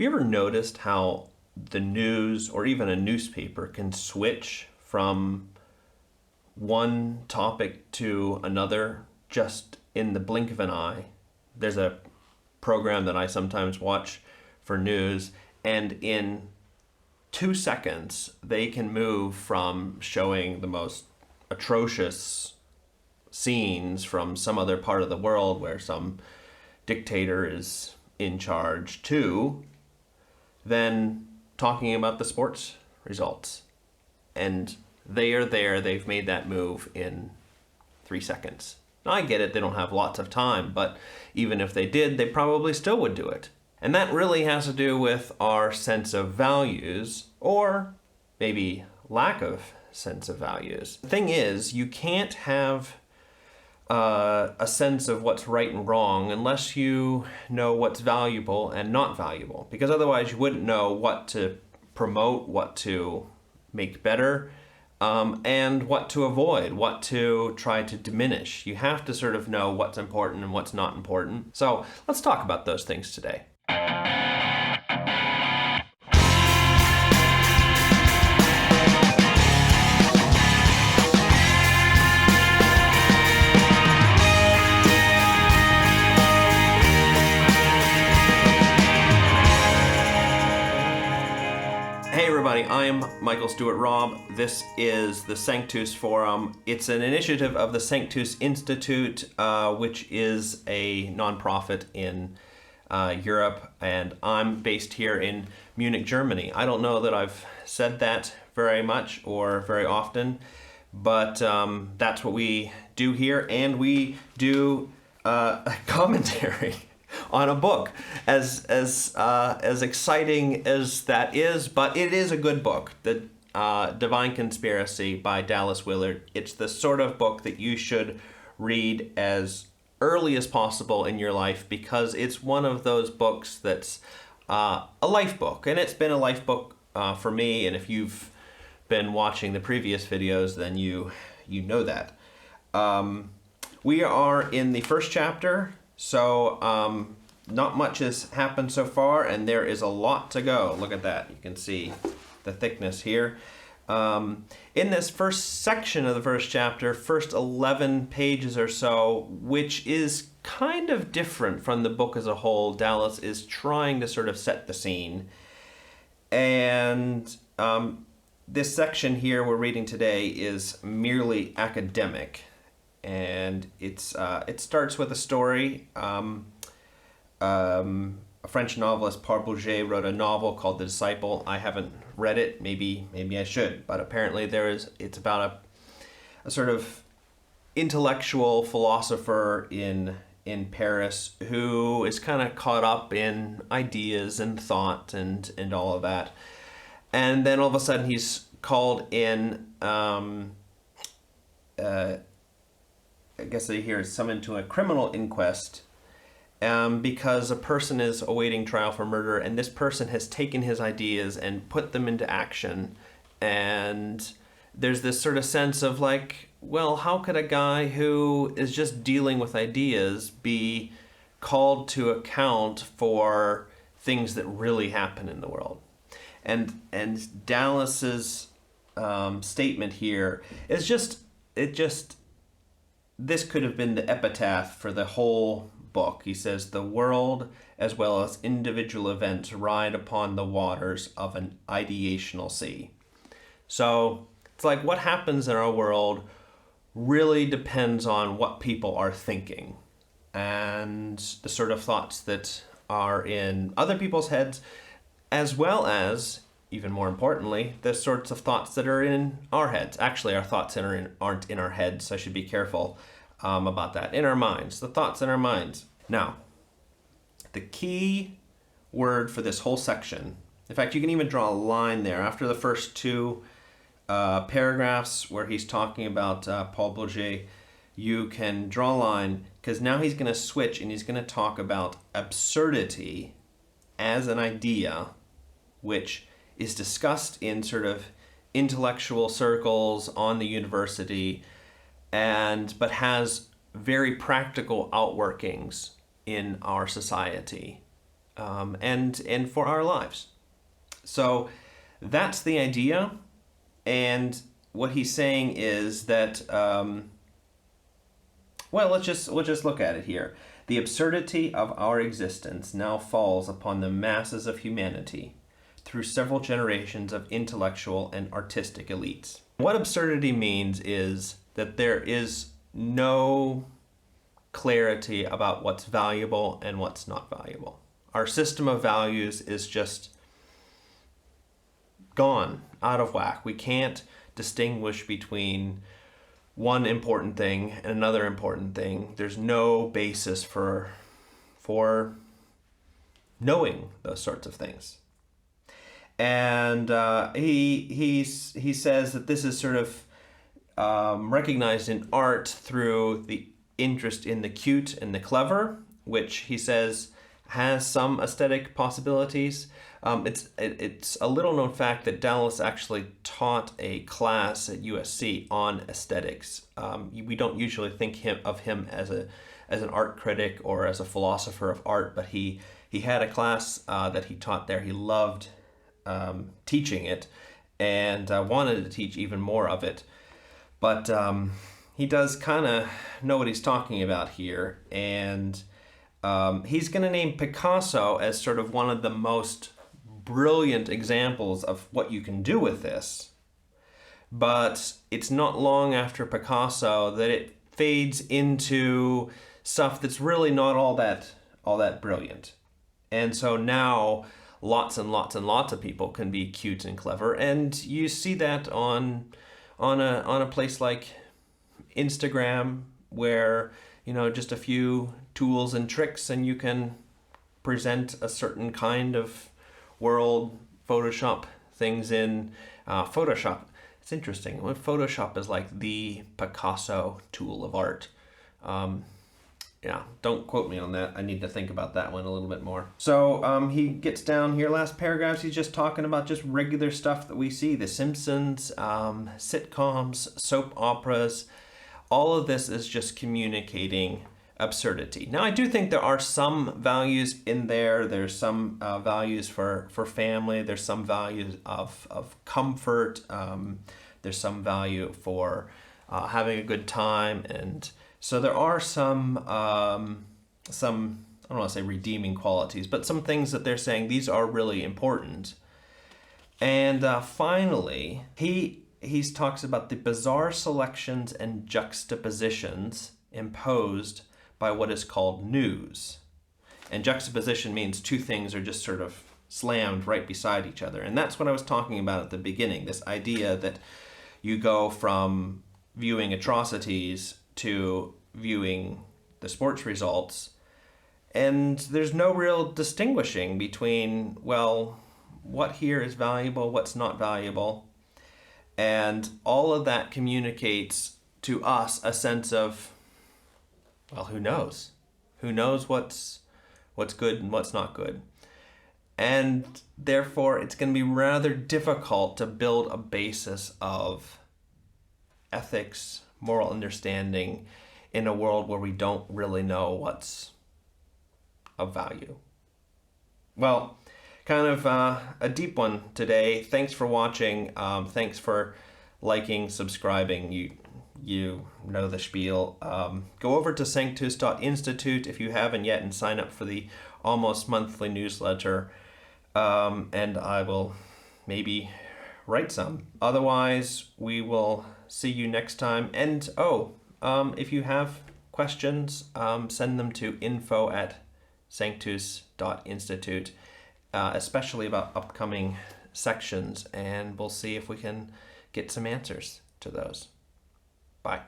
you ever noticed how the news or even a newspaper can switch from one topic to another just in the blink of an eye? There's a program that I sometimes watch for news, and in 2 seconds they can move from showing the most atrocious scenes from some other part of the world where some dictator is in charge to then talking about the sports results. And they are there, they've made that move in 3 seconds. Now, I get it, they don't have lots of time, but even if they did, they probably still would do it. And that really has to do with our sense of values, or maybe lack of sense of values. The thing is, you can't have a sense of what's right and wrong unless you know what's valuable and not valuable, because otherwise you wouldn't know what to promote, what to make better, and what to avoid, what to try to diminish. You have to sort of know what's important and what's not important. So let's talk about those things today. Hey everybody, I'm Michael Stewart Robb. This is the Sanctus Forum. It's an initiative of the Sanctus Institute, which is a nonprofit in Europe, and I'm based here in Munich, Germany. I don't know that I've said that very much or very often, but that's what we do here, and we do a commentary on a book, as exciting as that is, but it is a good book, The Divine Conspiracy by Dallas Willard. It's the sort of book that you should read as early as possible in your life, because it's one of those books that's a life book, and it's been a life book for me, and if you've been watching the previous videos, then you know that. We are in the first chapter, so not much has happened so far, and there is a lot to go. Look at that. You can see the thickness here. In this first section of the first chapter, first 11 pages or so, which is kind of different from the book as a whole, Dallas is trying to sort of set the scene. And this section here we're reading today is merely academic. And it starts with a story. A French novelist, Paul Bourget, wrote a novel called The Disciple. I haven't read it. Maybe I should. But apparently it's about a sort of intellectual philosopher in Paris who is kind of caught up in ideas and thought and all of that. And then all of a sudden he's called in, I guess here is summoned to a criminal inquest because a person is awaiting trial for murder, and this person has taken his ideas and put them into action. And there's this sort of sense of like, well, how could a guy who is just dealing with ideas be called to account for things that really happen in the world? And Dallas's statement here is this could have been the epitaph for the whole book. He says, the world as well as individual events ride upon the waters of an ideational sea. So it's like what happens in our world really depends on what people are thinking and the sort of thoughts that are in other people's heads, as well as, even more importantly, the sorts of thoughts that are in our heads. Actually, our thoughts aren't in our heads, so I should be careful about that. In our minds, the thoughts in our minds. Now, the key word for this whole section, in fact, you can even draw a line there after the first two paragraphs where he's talking about Paul Bourget. You can draw a line, because now he's going to switch and he's going to talk about absurdity as an idea, which is discussed in sort of intellectual circles on the university, but has very practical outworkings in our society. and for our lives. So that's the idea, and what he's saying is that, well, let's just look at it here. The absurdity of our existence now falls upon the masses of humanity through several generations of intellectual and artistic elites. What absurdity means is that there is no clarity about what's valuable and what's not valuable. Our system of values is just gone, out of whack. We can't distinguish between one important thing and another important thing. There's no basis for knowing those sorts of things. And he says that this is sort of recognized in art through the interest in the cute and the clever, which he says has some aesthetic possibilities. It's a little known fact that Dallas actually taught a class at USC on aesthetics. We don't usually think of him as an art critic or as a philosopher of art, but he had a class that he taught there. He loved teaching it and wanted to teach even more of it. But he does kind of know what he's talking about here, and he's going to name Picasso as sort of one of the most brilliant examples of what you can do with this. But it's not long after Picasso that it fades into stuff that's really not all that brilliant. And so now lots and lots and lots of people can be cute and clever, and you see that on a place like Instagram, where just a few tools and tricks and you can present a certain kind of world. Photoshop things in Photoshop. It's interesting. Photoshop is like the Picasso tool of art. Yeah, don't quote me on that. I need to think about that one a little bit more. So he gets down here, last paragraphs, he's just talking about just regular stuff that we see. The Simpsons, sitcoms, soap operas. All of this is just communicating absurdity. Now, I do think there are some values in there. There's some values for family. There's some values of comfort. There's some value for having a good time. And so there are some, I don't want to say redeeming qualities, but some things that they're saying these are really important. And finally, he talks about the bizarre selections and juxtapositions imposed by what is called news. And juxtaposition means two things are just sort of slammed right beside each other. And that's what I was talking about at the beginning, this idea that you go from viewing atrocities to viewing the sports results, and there's no real distinguishing between, well, what here is valuable, what's not valuable. And all of that communicates to us a sense of, well, who knows? Who knows what's good and what's not good? And therefore, it's going to be rather difficult to build a basis of ethics, moral understanding in a world where we don't really know what's of value. Well, kind of a deep one today. Thanks for watching. Thanks for liking, subscribing. You know the spiel. Go over to Sanctus.Institute if you haven't yet and sign up for the almost monthly newsletter. And I will maybe write some. Otherwise, we will see you next time. And if you have questions, send them to info@Sanctus.Institute, especially about upcoming sections, and we'll see if we can get some answers to those. Bye.